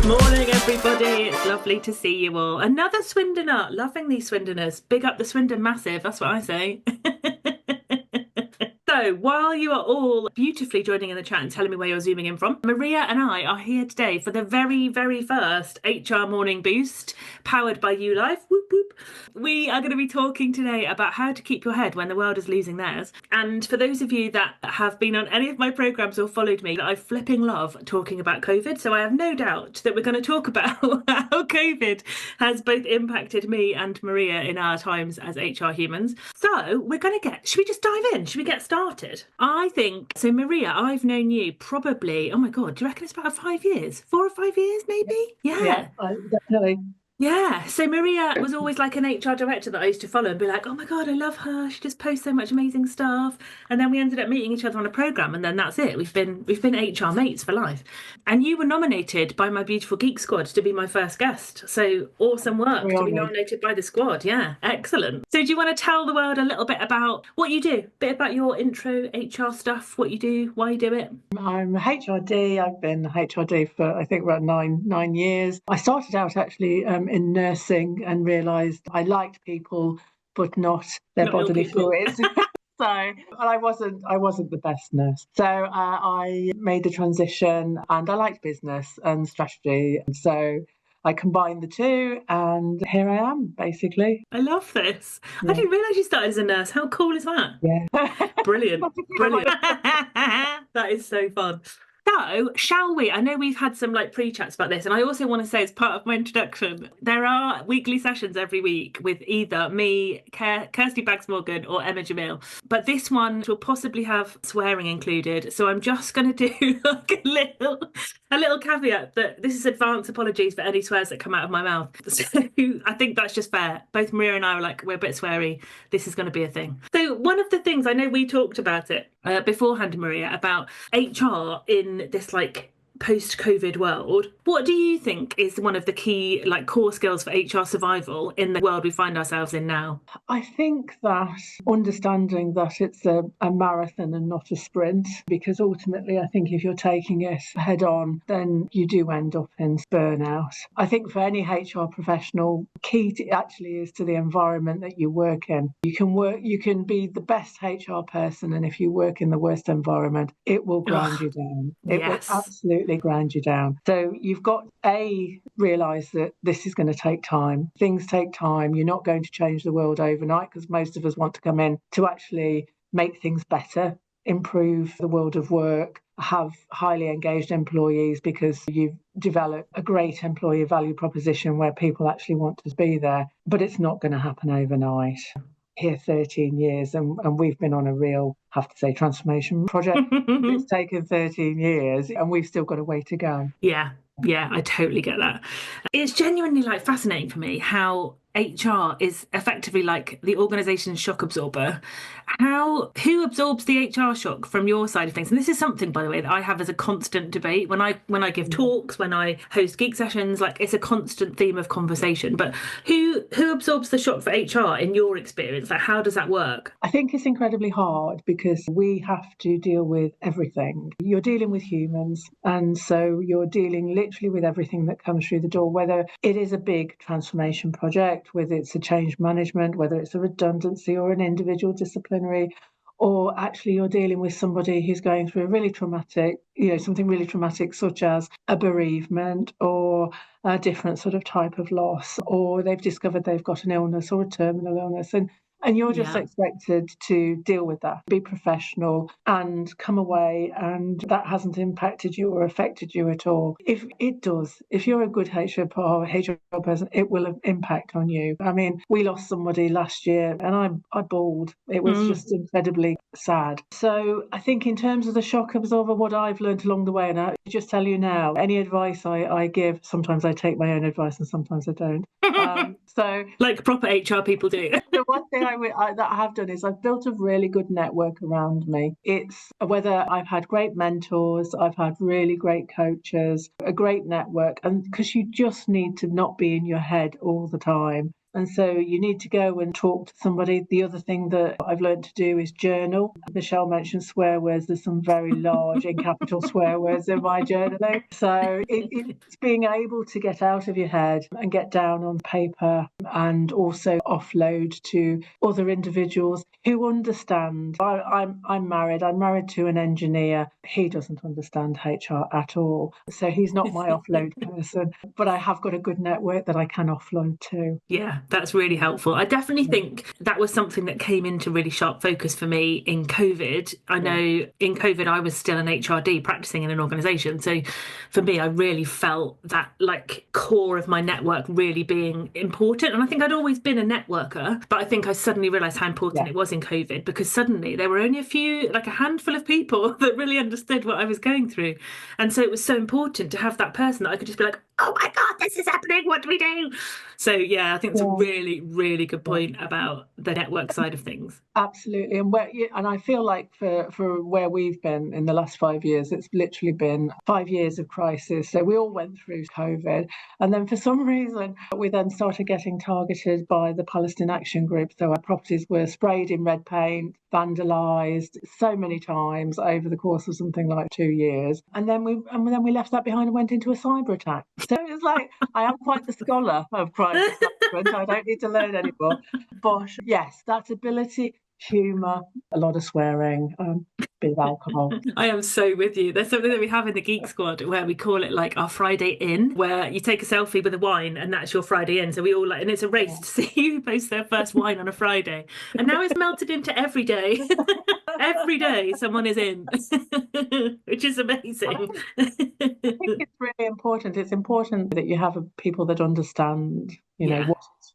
Morning, everybody. It's lovely to see you all. Another Swindoner. Loving these Swindoners. Big up the Swindon Massive. That's what I say. So, while you are all beautifully joining in the chat and telling me where you're zooming in from, Maria and I are here today for the very, very first HR Morning Boost powered by YuLife. Whoop, whoop. We are going to be talking today about how to keep your head when the world is losing theirs. And for those of you that have been on any of my programs or followed me, I flipping love talking about COVID. So I have no doubt that we're going to talk about how COVID has both impacted me and Maria in our times as HR humans. So we're going to should we just dive in? Should we get started? I think, so Maria, I've known you probably, oh my God, do you reckon it's about 5 years? 4 or 5 years maybe? Yeah, definitely. Yeah, so Maria was always like an HR director that I used to follow and be like, oh my God, I love her. She just posts so much amazing stuff. And then we ended up meeting each other on a program, and then that's it. We've been HR mates for life. And you were nominated by my beautiful Geek Squad to be my first guest. So awesome work to be nominated by the squad. Yeah, excellent. So do you want to tell the world a little bit about what you do? A bit about your intro HR stuff, what you do, why you do it? I'm a HRD. I've been HRD for I think about nine years. I started out actually in nursing and realised I liked people, but not their bodily fluids. So I wasn't the best nurse. So I made the transition, and I liked business and strategy. And so I combined the two, and here I am, basically. I love this. Yeah. I didn't realise you started as a nurse. How cool is that? Yeah. Brilliant. Brilliant. That is so fun. So, shall we? I know we've had some pre-chats about this, and I also want to say, as part of my introduction, there are weekly sessions every week with either me, Kirsty Bags-Morgan, or Emma Jamil. But this one will possibly have swearing included, so I'm just going to do a little caveat that this is advance apologies for any swears that come out of my mouth. So I think that's just fair. Both Maria and I were like, we're a bit sweary. This is going to be a thing. So one of the things, I know we talked about it beforehand, Maria, about HR in this post-COVID world. What do you think is one of the key core skills for HR survival in the world we find ourselves in now? I think that understanding that it's a marathon and not a sprint, because ultimately I think if you're taking it head on, then you do end up in burnout. I think for any HR professional, key actually is to the environment that you work in. You can be the best HR person, and if you work in the worst environment, it will grind you down. It will absolutely grind you down. So you've got realise that this is going to take time. Things take time. You're not going to change the world overnight, because most of us want to come in to actually make things better, improve the world of work, have highly engaged employees, because you've developed a great employee value proposition where people actually want to be there. But it's not going to happen overnight. Here 13 years, and we've been on a real, have to say, transformation project. It's taken 13 years and we've still got a way to go. Yeah, I totally get that. It's genuinely fascinating for me how HR is effectively like the organization's shock absorber. Who absorbs the HR shock from your side of things? And this is something, by the way, that I have as a constant debate when I give talks, when I host geek sessions. It's a constant theme of conversation. But who absorbs the shock for HR in your experience? How does that work? I think it's incredibly hard, because we have to deal with everything. You're dealing with humans, and so you're dealing literally with everything that comes through the door, whether it is a big transformation project, whether it's a change management, whether it's a redundancy or an individual disciplinary, or actually you're dealing with somebody who's going through a really traumatic, something really traumatic, such as a bereavement or a different sort of type of loss, or they've discovered they've got an illness or a terminal illness, and you're just expected to deal with that, be professional, and come away, and that hasn't impacted you or affected you at all. If it does, if you're a good HR person, it will have impact on you. I mean, we lost somebody last year, and I bawled. It was just incredibly sad. So I think in terms of the shock absorber, what I've learned along the way, and I just tell you now, any advice I give, sometimes I take my own advice and sometimes I don't. So like proper HR people do. The one thing that I have done is I've built a really good network around me. It's whether I've had great mentors, I've had really great coaches, a great network, and because you just need to not be in your head all the time. And so you need to go and talk to somebody. The other thing that I've learned to do is journal. Michelle mentioned swear words. There's some very large in capital swear words in my journaling. So it's being able to get out of your head and get down on paper, and also offload to other individuals who understand. I'm married. I'm married to an engineer. He doesn't understand HR at all. So he's not my offload person, but I have got a good network that I can offload to. Yeah, that's really helpful. I definitely think that was something that came into really sharp focus for me in COVID. I know in COVID, I was still an HRD practicing in an organisation. So for me, I really felt that like core of my network really being important. And I think I'd always been a networker, but I think I suddenly realised how important it was in COVID, because suddenly there were only a handful of people that really understood what I was going through. And so it was so important to have that person that I could just be like, oh my God, this is happening. What do we do? So, yeah, I think it's a really, really good point about the network side of things. Absolutely. And I feel like for where we've been in the last 5 years, it's literally been 5 years of crisis. So we all went through COVID. And then for some reason, we then started getting targeted by the Palestine Action Group. So our properties were sprayed in red paint, vandalised so many times over the course of something like 2 years. And then we left that behind and went into a cyber attack. So it's like, I am quite the scholar of crisis management. I don't need to learn anymore. But yes, that ability, humour, a lot of swearing, a bit of alcohol. I am so with you. There's something that we have in the Geek Squad where we call it like our Friday in, where you take a selfie with a wine and that's your Friday in. So we all like, and it's a race to see who posts their first wine on a Friday. And now it's melted into every day. Every day someone is in, which is amazing. I think it's really important. It's important that you have people that understand,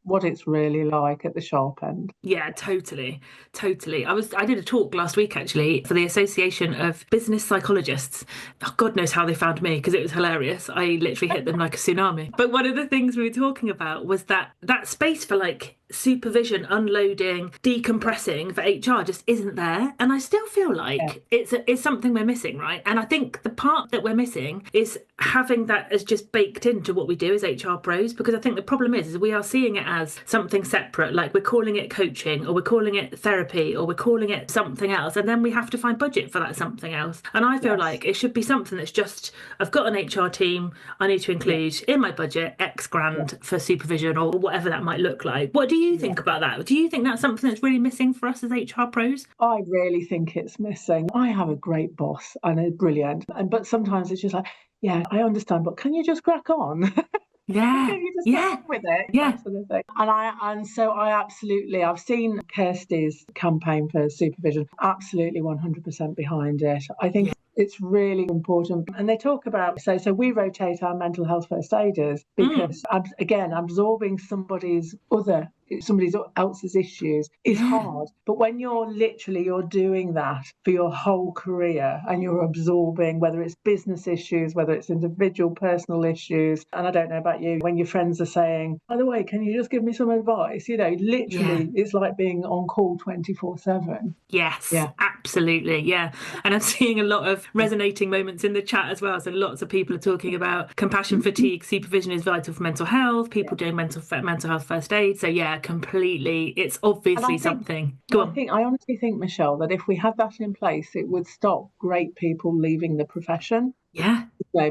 what it's really like at the sharp end. Yeah, totally. I did a talk last week actually for the Association of Business Psychologists. Oh, God knows how they found me, because it was hilarious. I literally hit them like a tsunami. But one of the things we were talking about was that space for like supervision, unloading, decompressing for HR just isn't there. And I still feel like it's something we're missing, right? And I think the part that we're missing is having that as just baked into what we do as HR pros, because I think the problem is we are seeing it as something separate, like we're calling it coaching, or we're calling it therapy, or we're calling it something else, and then we have to find budget for that something else. And I feel like it should be something that's just, I've got an HR team, I need to include in my budget X grand for supervision, or whatever that might look like. What do you think about that? Do you think that's something that's really missing for us as HR pros? I really think it's missing. I have a great boss and it's brilliant, but sometimes it's just like, yeah, I understand, but can you just crack on? Yeah, Can you just get on with it? Yeah. Sort of thing. And so I've seen Kirsty's campaign for supervision, absolutely 100% behind it. I think it's really important. And they talk about, so we rotate our mental health first aiders because, again, absorbing somebody else's issues is hard. But when you're doing that for your whole career, and you're absorbing, whether it's business issues, whether it's individual personal issues, and I don't know about you, when your friends are saying, by the way, can you just give me some advice? It's like being on call 24/7. Yes, absolutely. Yeah. And I'm seeing a lot of resonating moments in the chat as well. So lots of people are talking about compassion fatigue. Supervision is vital for mental health, people doing mental health first aid. So yeah, completely. It's obviously something. I honestly think, Michelle, that if we had that in place, it would stop great people leaving the profession. Yeah,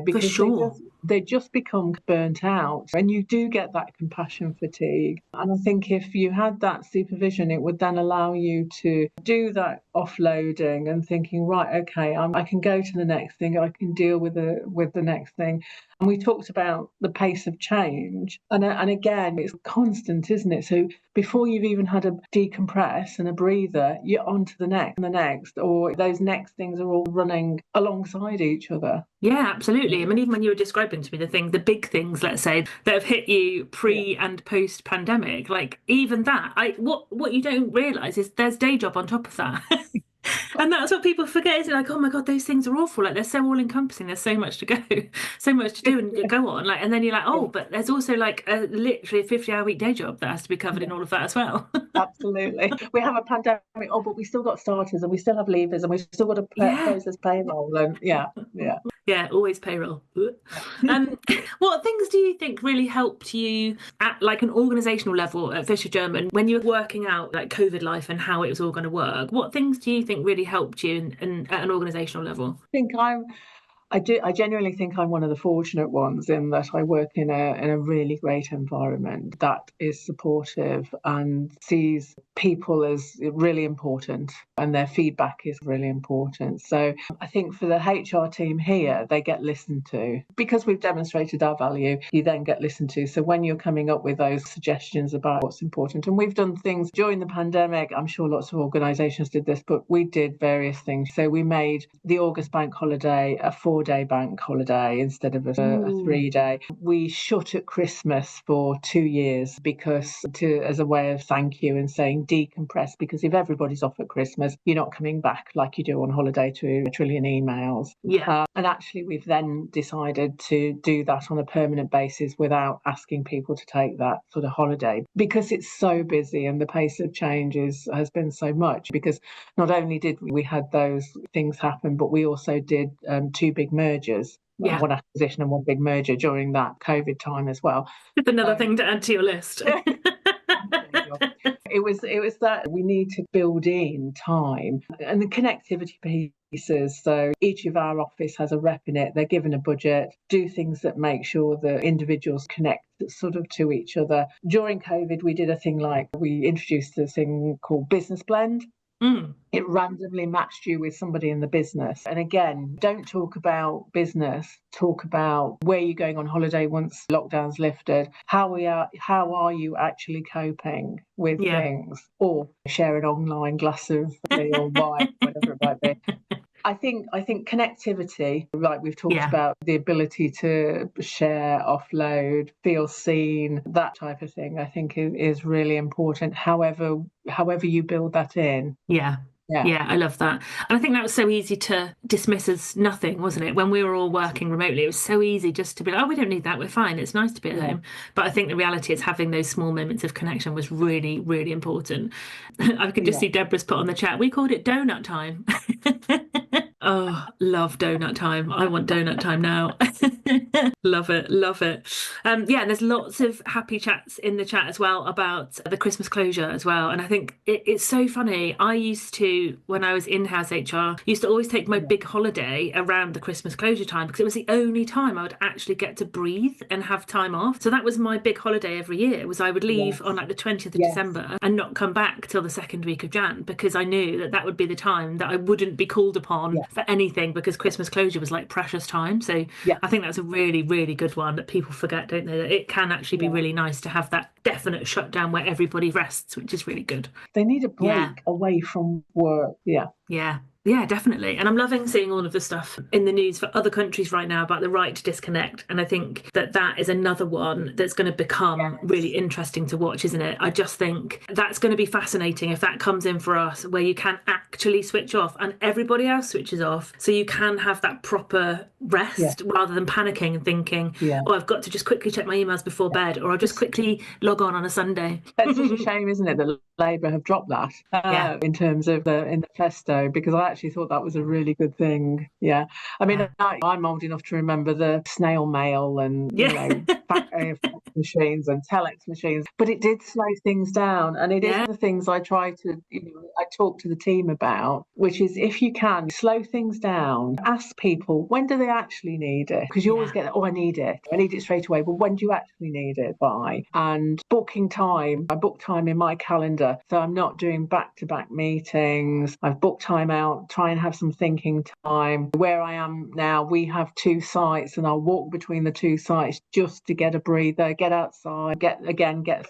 because for sure. They just become burnt out, and you do get that compassion fatigue. And I think if you had that supervision, it would then allow you to do that offloading and thinking, right, okay, I can go to the next thing, I can deal with the next thing. And we talked about the pace of change, and again, it's constant, isn't it? So before you've even had a decompress and a breather, you're on to the next, or those next things are all running alongside each other. Yeah, absolutely. I mean, even when you were describing to me the big things, let's say, that have hit you pre and post pandemic, like even that, what you don't realise is there's day job on top of that. And that's what people forget, is like, oh my God, those things are awful. Like they're so all encompassing. There's so much to go, so much to do and go on. Like, and then you're like, oh, but there's also like literally a 50-hour week day job that has to be covered in all of that as well. Absolutely. We have a pandemic, but we still got starters and we still have leavers and we've still got to process payroll. And yeah. Yeah, always payroll. What things do you think really helped you at like an organizational level at Fisher German when you were working out like COVID life and how it was all going to work? What things do you think really helped you at an organizational level? I think I genuinely think I'm one of the fortunate ones in that I work in a really great environment that is supportive and sees people as really important, and their feedback is really important. So I think for the HR team here, they get listened to because we've demonstrated our value. You then get listened to. So when you're coming up with those suggestions about what's important, and we've done things during the pandemic, I'm sure lots of organisations did this, but we did various things. So we made the August bank holiday a 4-day bank holiday instead of a 3-day. We shut at Christmas for 2 years as a way of thank you and saying decompress, because if everybody's off at Christmas, you're not coming back like you do on holiday to a trillion emails. And actually we've then decided to do that on a permanent basis without asking people to take that sort of holiday, because it's so busy and the pace of change has been so much. Because not only did we had those things happen, but we also did 2 big mergers. One acquisition and one big merger during that COVID time as well. It's another thing to add to your list. It was that we need to build in time and the connectivity pieces. So each of our office has a rep in it. They're given a budget, do things that make sure that individuals connect sort of to each other. During COVID, we did a thing like we introduced a thing called Business Blend. It randomly matched you with somebody in the business. And again, don't talk about business, talk about where you're going on holiday once lockdown's lifted. How are you actually coping with things? Or share an online glass of tea or wine, whatever it might be. I think connectivity, like we've talked about, the ability to share, offload, feel seen, that type of thing, I think is really important. However you build that in. Yeah, I love that. And I think that was so easy to dismiss as nothing, wasn't it? When we were all working remotely, it was so easy just to be like, oh, we don't need that, we're fine, it's nice to be at home. But I think the reality is having those small moments of connection was really, really important. I could just see Deborah's put on the chat, we called it donut time. Oh, love donut time. I want donut time now. Love it, love it. And there's lots of happy chats in the chat as well about the Christmas closure as well. And I think it's so funny. I used to, when I was in-house HR, used to always take my big holiday around the Christmas closure time because it was the only time I would actually get to breathe and have time off. So that was my big holiday every year, was I would leave on like the 20th of December and not come back till the second week of Jan, because I knew that would be the time that I wouldn't be called upon for anything, because Christmas closure was like precious time. So I think that's a really, really good one that people forget, don't they? That it can actually be really nice to have that definite shutdown where everybody rests, which is really good. They need a break away from work. Yeah, definitely. And I'm loving seeing all of the stuff in the news for other countries right now about the right to disconnect. And I think that is another one that's going to become really interesting to watch, isn't it? I just think that's going to be fascinating if that comes in for us, where you can actually switch off and everybody else switches off. So you can have that proper rest rather than panicking and thinking, oh, I've got to just quickly check my emails before bed, or I'll just quickly log on a Sunday. That's such a shame, isn't it, that Labour have dropped that in terms of in the festo, because I actually thought that was a really good thing. I mean, I'm old enough to remember the snail mail and fax machines and telex machines, but it did slow things down. And it is one of the things I try to, I talk to the team about, which is, if you can slow things down, ask people, when do they actually need it? Because you always get, oh, I need it straight away. But when do you actually need it by? And booking time, I book time in my calendar, so I'm not doing back-to-back meetings. I've booked time out, try and have some thinking time. Where I am now, we have 2 sites, and I'll walk between the 2 sites just to get a breather, get outside, get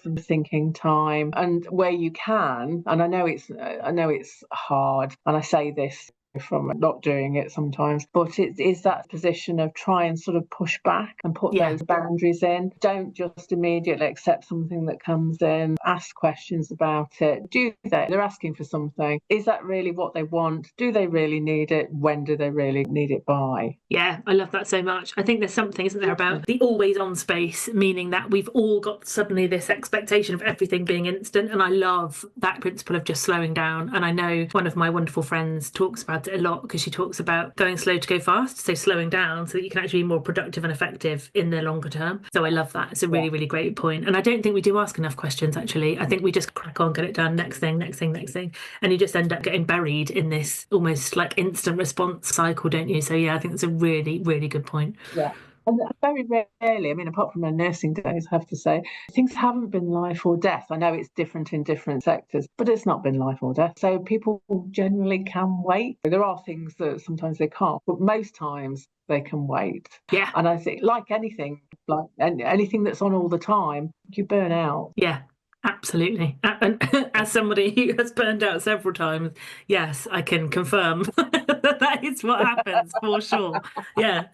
some thinking time. And where you can, and I know it's hard, and I say this from not doing it sometimes, but it is that position of try and sort of push back and put those boundaries in. Don't just immediately accept something that comes in. Ask questions about it. They're asking for something, is that really what they want? Do they really need it? When do they really need it by? Yeah, I love that so much. I think there's something, isn't there, about the always on space, meaning that we've all got suddenly this expectation of everything being instant. And I love that principle of just slowing down. And I know one of my wonderful friends talks about about it a lot because she talks about going slow to go fast, so slowing down so that you can actually be more productive and effective in the longer term. So I love that. It's a really, really great point. And I don't think we do ask enough questions, actually. I think we just crack on, get it done, next thing, next thing, next thing. And you just end up getting buried in this almost like instant response cycle, don't you? So yeah, I think that's a really, really good point. Yeah. And very rarely, I mean, apart from my nursing days, I have to say, things haven't been life or death. I know it's different in different sectors, but it's not been life or death. So people generally can wait. There are things that sometimes they can't, but most times they can wait. Yeah. And I think, like anything that's on all the time, you burn out. Yeah. Absolutely. And as somebody who has burned out several times, yes, I can confirm that is what happens for sure. Yeah.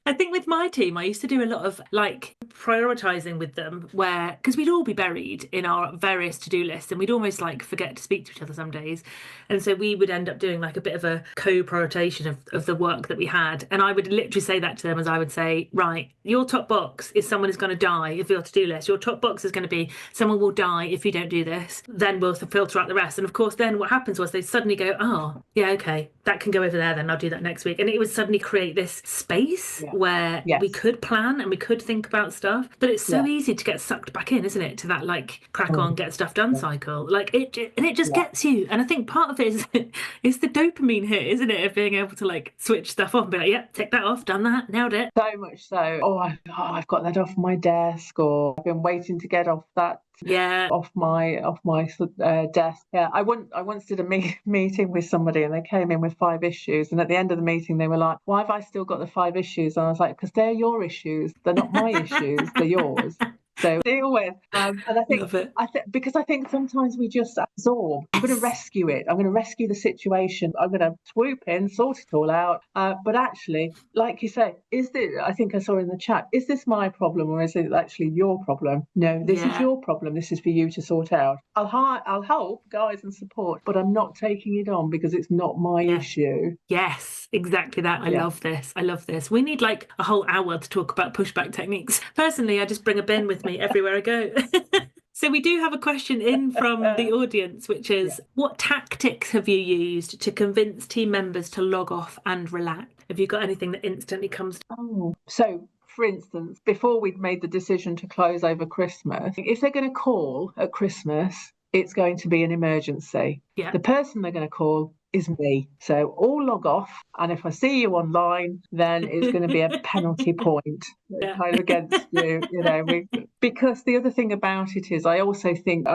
I think with my team, I used to do a lot of like prioritizing with them where, because we'd all be buried in our various to-do lists and we'd almost like forget to speak to each other some days. And so we would end up doing like a bit of a co-prioritization of the work that we had. And I would literally say that to them as I would say, right, your top box is someone is going to die if your to-do list. Your top box is going to be someone will die if you don't do this. Then we'll filter out the rest. And of course, then what happens was they suddenly go, oh, yeah, okay, that can go over there then. I'll do that next week. And it would suddenly create this space where we could plan and we could think about stuff. But it's so easy to get sucked back in, isn't it? To that like crack on, get stuff done cycle. Like it just gets you. And I think part of it is it's the dopamine hit, isn't it? Of being able to like switch stuff off and be like, yep, tick that off, done that, nailed it. So much so. I've got that off my desk, or I've been waiting to get off that off my desk. Yeah, I once did a meeting with somebody and they came in with 5 issues, and at the end of the meeting they were like, why have I still got the 5 issues? And I was like, because they're your issues, they're not my issues, they're yours. So deal with. And I think because I think sometimes we just absorb. I'm going to rescue it. I'm going to rescue the situation. I'm going to swoop in, sort it all out. But actually, like you say, I think I saw in the chat, is this my problem or is it actually your problem? No, this is your problem. This is for you to sort out. I'll help, guys, and support, but I'm not taking it on because it's not my issue. Yes, exactly that. I love this. I love this. We need like a whole hour to talk about pushback techniques. Personally, I just bring a bin with me everywhere I go. So we do have a question in from the audience, which is, what tactics have you used to convince team members to log off and relax? Have you got anything that instantly comes to So for instance, before we'd made the decision to close over Christmas, if they're going to call at Christmas, it's going to be an emergency. Yeah. The person they're going to call is me. So all log off, and if I see you online, then it's going to be a penalty point kind of against you, because the other thing about it is I also think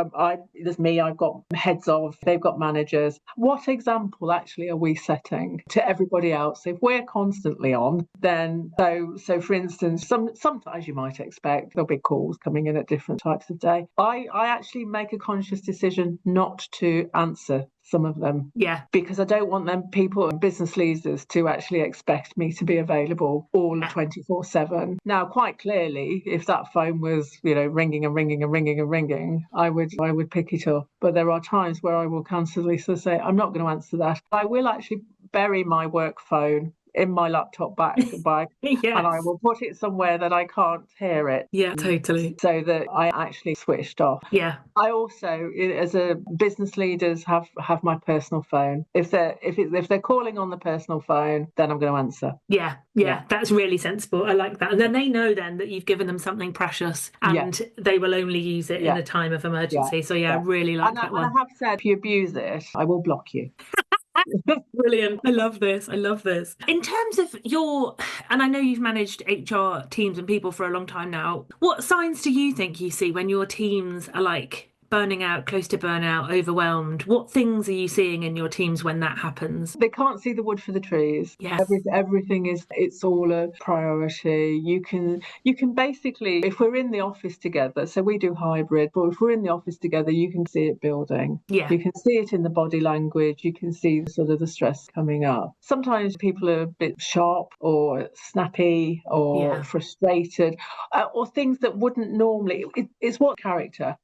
there's me, I've got heads of, they've got managers. What example actually are we setting to everybody else? If we're constantly on, then so for instance, sometimes you might expect there'll be calls coming in at different types of day. I actually make a conscious decision not to answer some of them. Yeah. Because I don't want them people and business leaders to actually expect me to be available all 24/7. Now, quite clearly, if that phone was, ringing and ringing and ringing and ringing, I would pick it up. But there are times where I will constantly say, I'm not going to answer that. I will actually bury my work phone in my laptop bag and I will put it somewhere that I can't hear it. Yeah, totally. So that I actually switched off. Yeah. I also, as a business leaders, have my personal phone. If they're calling on the personal phone, then I'm going to answer. Yeah, that's really sensible. I like that. And then they know then that you've given them something precious and they will only use it in a time of emergency. So I really like that one. And I have said, if you abuse it, I will block you. Brilliant. I love this. In terms of and I know you've managed HR teams and people for a long time now, what signs do you think you see when your teams are like burning out, close to burnout, overwhelmed? What things are you seeing in your teams when that happens? They can't see the wood for the trees. Yes. Everything it's all a priority. You can basically, if we're in the office together, so we do hybrid, but if we're in the office together, you can see it building. Yeah. You can see it in the body language. You can see sort of the stress coming up. Sometimes people are a bit sharp or snappy or frustrated or things that wouldn't normally. It's what character,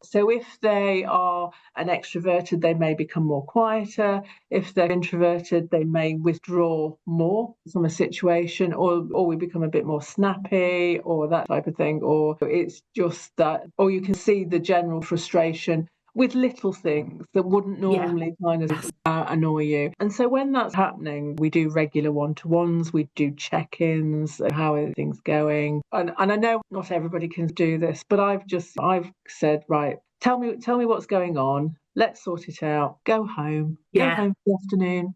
So if they are an extroverted, they may become more quieter. If they're introverted, they may withdraw more from a situation, or we become a bit more snappy, or that type of thing. Or it's just that, or you can see the general frustration with little things that wouldn't normally kind of annoy you. And so when that's happening, we do regular one-to-ones, we do check-ins, how are things going. And I know not everybody can do this, but I've said, right, tell me what's going on. Let's sort it out. Go home. Go home for the afternoon.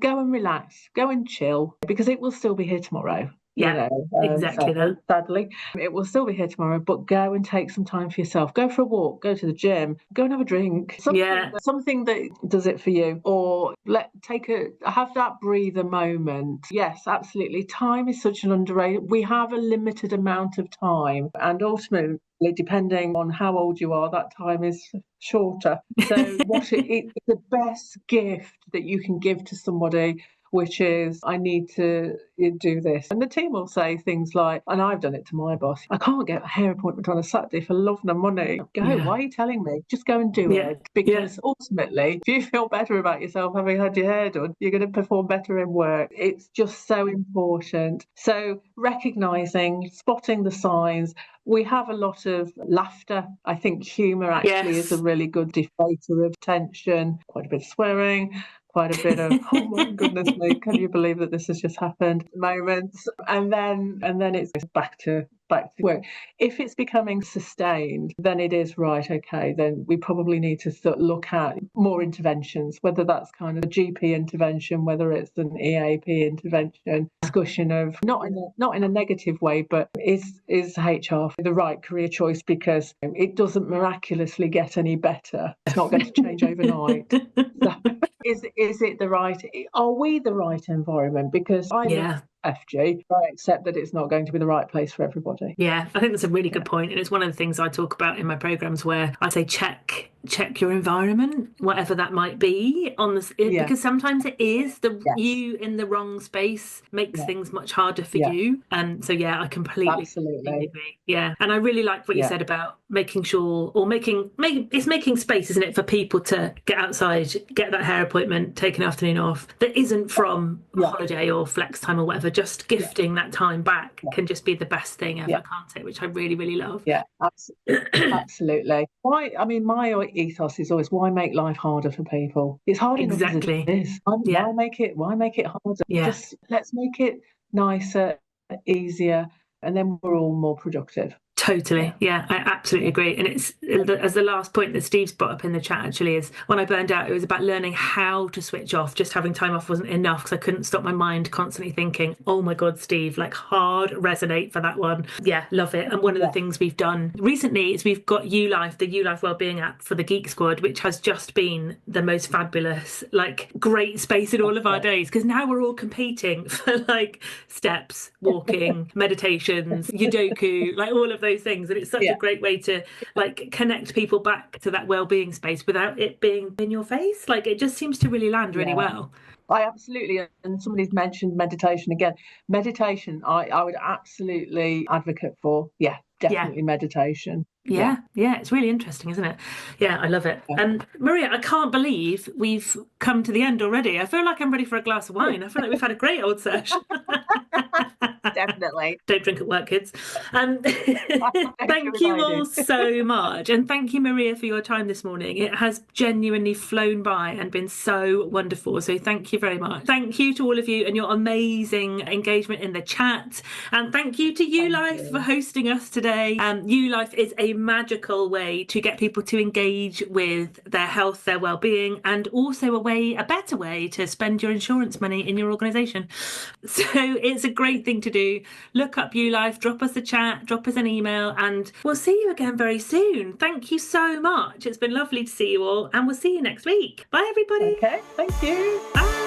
Go and relax. Go and chill, because it will still be here tomorrow. Yeah, exactly sadly, it will still be here tomorrow, but go and take some time for yourself. Go for a walk, go to the gym, go and have a drink. Something that does it for you, or have that breather moment. Yes, absolutely. Time is such an underrated. We have a limited amount of time, and ultimately, depending on how old you are, that time is shorter. So it's the best gift that you can give to somebody, which is, I need to do this. And the team will say things like, and I've done it to my boss, I can't get a hair appointment on a Saturday for love nor money. Why are you telling me? Just go and do it. Because ultimately, if you feel better about yourself having had your hair done, you're going to perform better in work. It's just so important. So recognising, spotting the signs. We have a lot of laughter. I think humour actually is a really good deflator of tension. Quite a bit of swearing, quite a bit of, oh my goodness me, can you believe that this has just happened moments. And then it's back to work. If it's becoming sustained, then it is right, okay, then we probably need to look at more interventions, whether that's kind of a GP intervention, whether it's an EAP intervention, discussion of not in a negative way, but is HR the right career choice, because it doesn't miraculously get any better. It's not going to change overnight. So, is it the right, are we the right environment? Because I love FG, but I accept that it's not going to be the right place for everybody. Yeah, I think that's a really good point. And it's one of the things I talk about in my programs, where I say check your environment, whatever that might be, on this, because sometimes it is you in the wrong space makes things much harder for you. And so I completely agree. Yeah, and I really like what you said about making sure, or making space, isn't it, for people to get outside, get that hair appointment, take an afternoon off that isn't from holiday or flex time or whatever. Just gifting that time back can just be the best thing ever, can't it? Which I really, really love. Yeah, absolutely. My ethos is always, why make life harder for people? It's hard enough as it is. Why make it harder? Just let's make it nicer, easier, and then we're all more productive. Totally. Yeah, I absolutely agree. And it's, as the last point that Steve's brought up in the chat actually, is when I burned out, it was about learning how to switch off. Just having time off wasn't enough, because I couldn't stop my mind constantly thinking, oh my God, Steve, like hard resonate for that one. Yeah, love it. And one of the things we've done recently is we've got YuLife, the YuLife Wellbeing app for the Geek Squad, which has just been the most fabulous, like great space in all of our days, because now we're all competing for like steps, walking, meditations, Sudoku, like all of those things. And it's such a great way to like connect people back to that well-being space without it being in your face. Like it just seems to really land really well. I absolutely, and somebody's mentioned meditation again. Meditation, I would absolutely advocate for. Yeah, definitely meditation. Yeah, it's really interesting, isn't it? Yeah, I love it. And Maria, I can't believe we've come to the end already. I feel like I'm ready for a glass of wine. I feel like we've had a great old sesh. Definitely. Don't drink at work, kids. Thank you all so much. And thank you, Maria, for your time this morning. It has genuinely flown by and been so wonderful. So thank you very much. Thank you to all of you and your amazing engagement in the chat. And thank you to YuLife for hosting us today. YuLife is a magical way to get people to engage with their health, their well-being, and also a better way to spend your insurance money in your organisation. So it's a great thing to do. Look up YuLife, drop us a chat, drop us an email, and we'll see you again very soon. Thank you so much. It's been lovely to see you all, and we'll see you next week. Bye, everybody. Okay, thank you. Bye.